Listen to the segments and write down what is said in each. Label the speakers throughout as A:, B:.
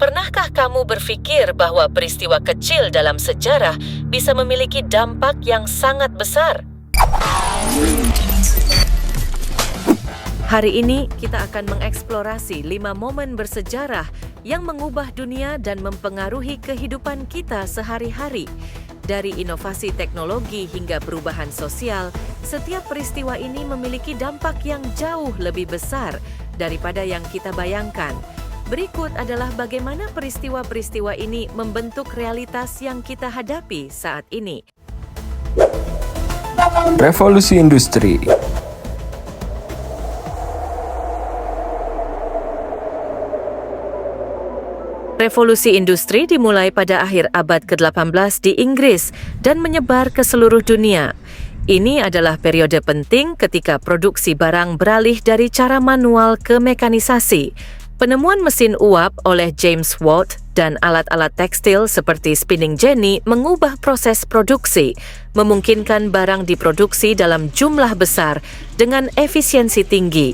A: Pernahkah kamu berfikir bahwa peristiwa kecil dalam sejarah bisa memiliki dampak yang sangat besar? Hari ini kita akan mengeksplorasi 5 momen bersejarah yang mengubah dunia dan mempengaruhi kehidupan kita sehari-hari. Dari inovasi teknologi hingga perubahan sosial, setiap peristiwa ini memiliki dampak yang jauh lebih besar daripada yang kita bayangkan. Berikut adalah bagaimana peristiwa-peristiwa ini membentuk realitas yang kita hadapi saat ini.
B: Revolusi industri.
A: Revolusi industri dimulai pada akhir abad ke-18 di Inggris dan menyebar ke seluruh dunia. Ini adalah periode penting ketika produksi barang beralih dari cara manual ke mekanisasi. Penemuan mesin uap oleh James Watt dan alat-alat tekstil seperti spinning jenny mengubah proses produksi, memungkinkan barang diproduksi dalam jumlah besar dengan efisiensi tinggi.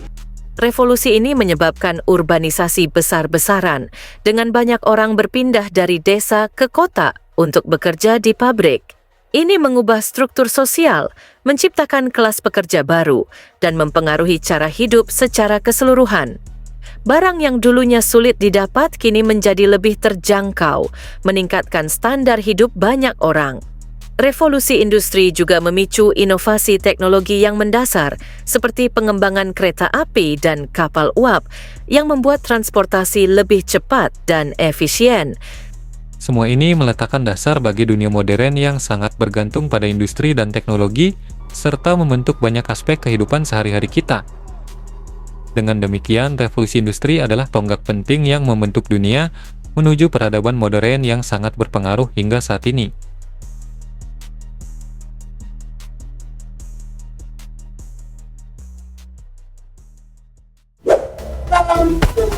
A: Revolusi ini menyebabkan urbanisasi besar-besaran, dengan banyak orang berpindah dari desa ke kota untuk bekerja di pabrik. Ini mengubah struktur sosial, menciptakan kelas pekerja baru, dan mempengaruhi cara hidup secara keseluruhan. Barang yang dulunya sulit didapat kini menjadi lebih terjangkau, meningkatkan standar hidup banyak orang. Revolusi industri juga memicu inovasi teknologi yang mendasar, seperti pengembangan kereta api dan kapal uap, yang membuat transportasi lebih cepat dan efisien.
C: Semua ini meletakkan dasar bagi dunia modern yang sangat bergantung pada industri dan teknologi, serta membentuk banyak aspek kehidupan sehari-hari kita. Dengan demikian, revolusi industri adalah tonggak penting yang membentuk dunia menuju peradaban modern yang sangat berpengaruh hingga saat ini.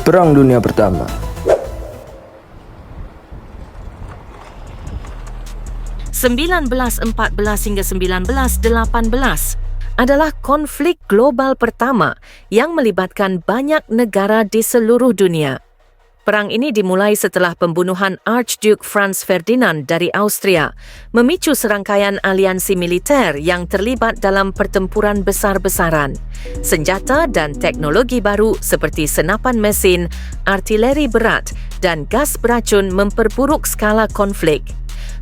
B: Perang Dunia Pertama.
A: (1914 hingga 1918) adalah konflik global pertama yang melibatkan banyak negara di seluruh dunia. Perang ini dimulai setelah pembunuhan Archduke Franz Ferdinand dari Austria, memicu serangkaian aliansi militer yang terlibat dalam pertempuran besar-besaran. Senjata dan teknologi baru seperti senapan mesin, artileri berat, dan gas beracun memperburuk skala konflik.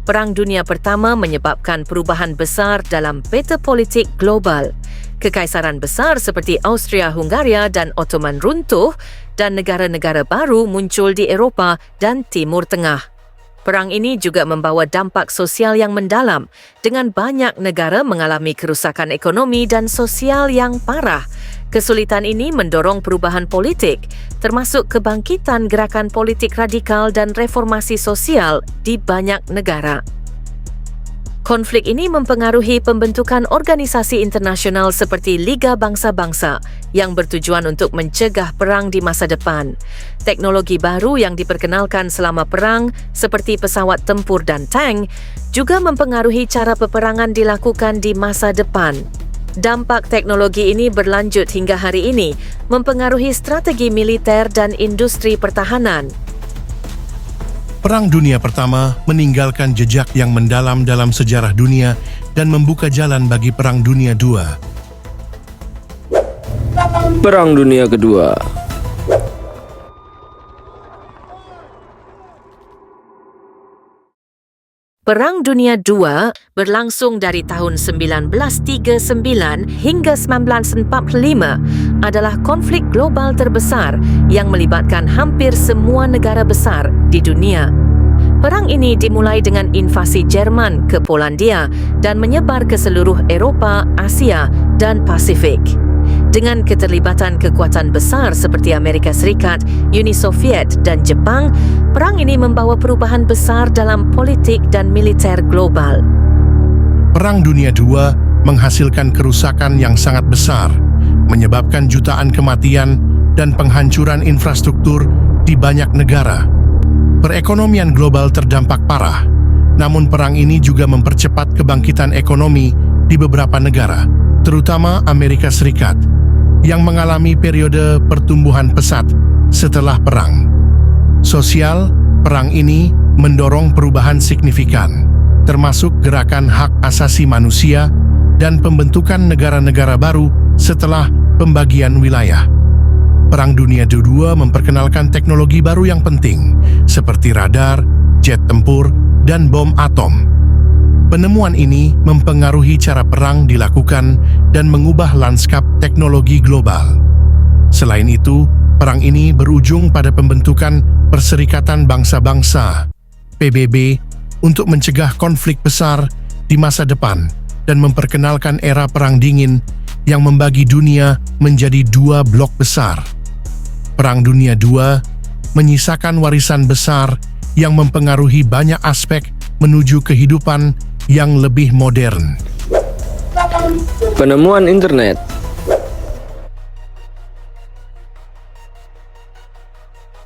A: Perang Dunia Pertama menyebabkan perubahan besar dalam peta politik global. Kekaisaran besar seperti Austria-Hungaria dan Ottoman runtuh dan negara-negara baru muncul di Eropah dan Timur Tengah. Perang ini juga membawa dampak sosial yang mendalam, dengan banyak negara mengalami kerusakan ekonomi dan sosial yang parah. Kesulitan ini mendorong perubahan politik, termasuk kebangkitan gerakan politik radikal dan reformasi sosial di banyak negara. Konflik ini mempengaruhi pembentukan organisasi internasional seperti Liga Bangsa-Bangsa yang bertujuan untuk mencegah perang di masa depan. Teknologi baru yang diperkenalkan selama perang, seperti pesawat tempur dan tank, juga mempengaruhi cara peperangan dilakukan di masa depan. Dampak teknologi ini berlanjut hingga hari ini, mempengaruhi strategi militer dan industri pertahanan.
D: Perang Dunia Pertama meninggalkan jejak yang mendalam dalam sejarah dunia dan membuka jalan bagi Perang Dunia II.
B: Perang Dunia Kedua.
A: Perang Dunia II berlangsung dari tahun 1939 hingga 1945 adalah konflik global terbesar yang melibatkan hampir semua negara besar di dunia. Perang ini dimulai dengan invasi Jerman ke Polandia dan menyebar ke seluruh Eropah, Asia, dan Pasifik. Dengan keterlibatan kekuatan besar seperti Amerika Serikat, Uni Soviet, dan Jepang, perang ini membawa perubahan besar dalam politik dan militer global.
D: Perang Dunia II menghasilkan kerusakan yang sangat besar, menyebabkan jutaan kematian dan penghancuran infrastruktur di banyak negara. Perekonomian global terdampak parah, namun perang ini juga mempercepat kebangkitan ekonomi di beberapa negara, terutama Amerika Serikat, yang mengalami periode pertumbuhan pesat setelah perang. Sosial, perang ini mendorong perubahan signifikan, termasuk gerakan hak asasi manusia dan pembentukan negara-negara baru setelah pembagian wilayah. Perang Dunia II memperkenalkan teknologi baru yang penting, seperti radar, jet tempur, dan bom atom. Penemuan ini mempengaruhi cara perang dilakukan dan mengubah lanskap teknologi global. Selain itu, perang ini berujung pada pembentukan Perserikatan Bangsa-Bangsa (PBB) untuk mencegah konflik besar di masa depan dan memperkenalkan era Perang Dingin yang membagi dunia menjadi dua blok besar. Perang Dunia II menyisakan warisan besar yang mempengaruhi banyak aspek menuju kehidupan yang lebih modern.
B: Penemuan internet.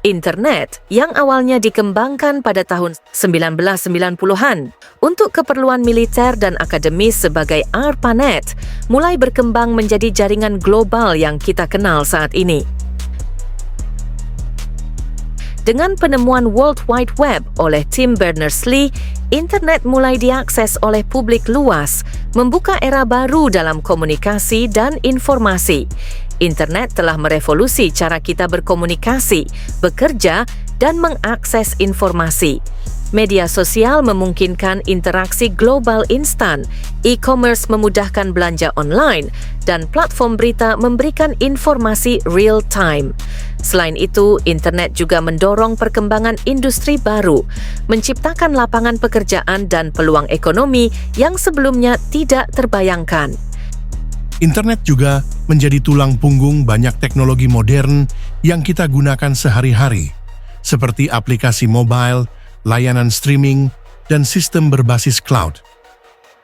A: Internet yang awalnya dikembangkan pada tahun 1990-an untuk keperluan militer dan akademis sebagai ARPANET mulai berkembang menjadi jaringan global yang kita kenal saat ini. Dengan penemuan World Wide Web oleh Tim Berners-Lee, internet mulai diakses oleh publik luas, membuka era baru dalam komunikasi dan informasi. Internet telah merevolusi cara kita berkomunikasi, bekerja, dan mengakses informasi. Media sosial memungkinkan interaksi global instan, e-commerce memudahkan belanja online, dan platform berita memberikan informasi real-time. Selain itu, internet juga mendorong perkembangan industri baru, menciptakan lapangan pekerjaan dan peluang ekonomi yang sebelumnya tidak terbayangkan.
D: Internet juga menjadi tulang punggung banyak teknologi modern yang kita gunakan sehari-hari, seperti aplikasi mobile, layanan streaming, dan sistem berbasis cloud.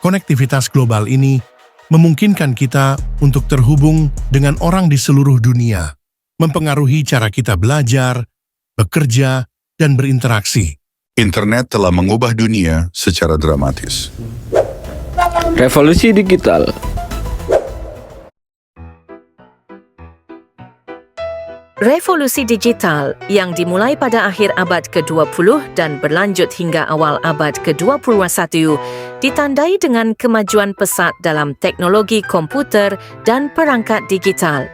D: Konektivitas global ini memungkinkan kita untuk terhubung dengan orang di seluruh dunia, mempengaruhi cara kita belajar, bekerja, dan berinteraksi.
E: Internet telah mengubah dunia secara dramatis.
B: Revolusi digital.
A: Revolusi digital yang dimulai pada akhir abad ke-20 dan berlanjut hingga awal abad ke-21 ditandai dengan kemajuan pesat dalam teknologi komputer dan perangkat digital.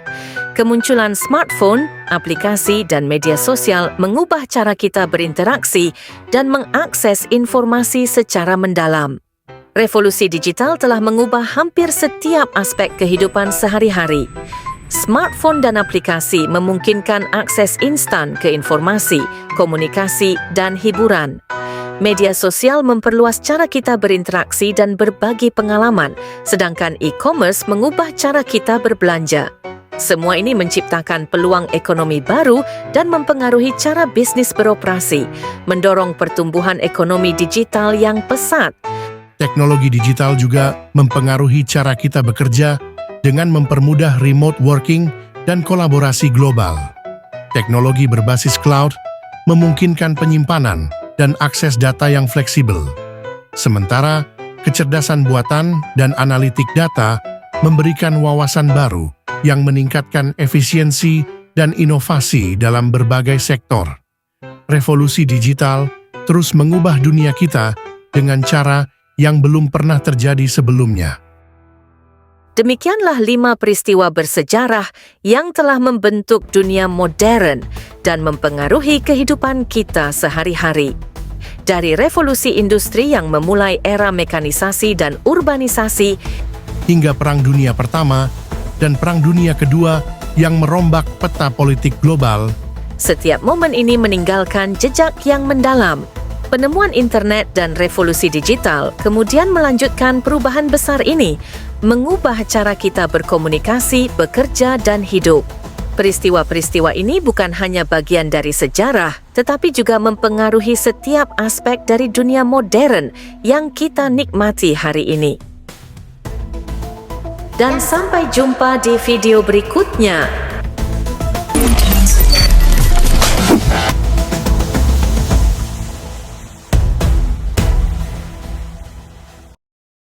A: Kemunculan smartphone, aplikasi dan media sosial mengubah cara kita berinteraksi dan mengakses informasi secara mendalam. Revolusi digital telah mengubah hampir setiap aspek kehidupan sehari-hari. Smartphone dan aplikasi memungkinkan akses instan ke informasi, komunikasi, dan hiburan. Media sosial memperluas cara kita berinteraksi dan berbagi pengalaman, sedangkan e-commerce mengubah cara kita berbelanja. Semua ini menciptakan peluang ekonomi baru dan mempengaruhi cara bisnis beroperasi, mendorong pertumbuhan ekonomi digital yang pesat.
D: Teknologi digital juga mempengaruhi cara kita bekerja dengan mempermudah remote working dan kolaborasi global. Teknologi berbasis cloud memungkinkan penyimpanan dan akses data yang fleksibel. Sementara, kecerdasan buatan dan analitik data memberikan wawasan baru yang meningkatkan efisiensi dan inovasi dalam berbagai sektor. Revolusi digital terus mengubah dunia kita dengan cara yang belum pernah terjadi sebelumnya.
A: Demikianlah 5 peristiwa bersejarah yang telah membentuk dunia modern dan mempengaruhi kehidupan kita sehari-hari. Dari revolusi industri yang memulai era mekanisasi dan urbanisasi,
D: hingga Perang Dunia Pertama dan Perang Dunia Kedua yang merombak peta politik global,
A: setiap momen ini meninggalkan jejak yang mendalam. Penemuan internet dan revolusi digital kemudian melanjutkan perubahan besar ini, mengubah cara kita berkomunikasi, bekerja, dan hidup. Peristiwa-peristiwa ini bukan hanya bagian dari sejarah, tetapi juga mempengaruhi setiap aspek dari dunia modern yang kita nikmati hari ini. Dan sampai jumpa di video berikutnya.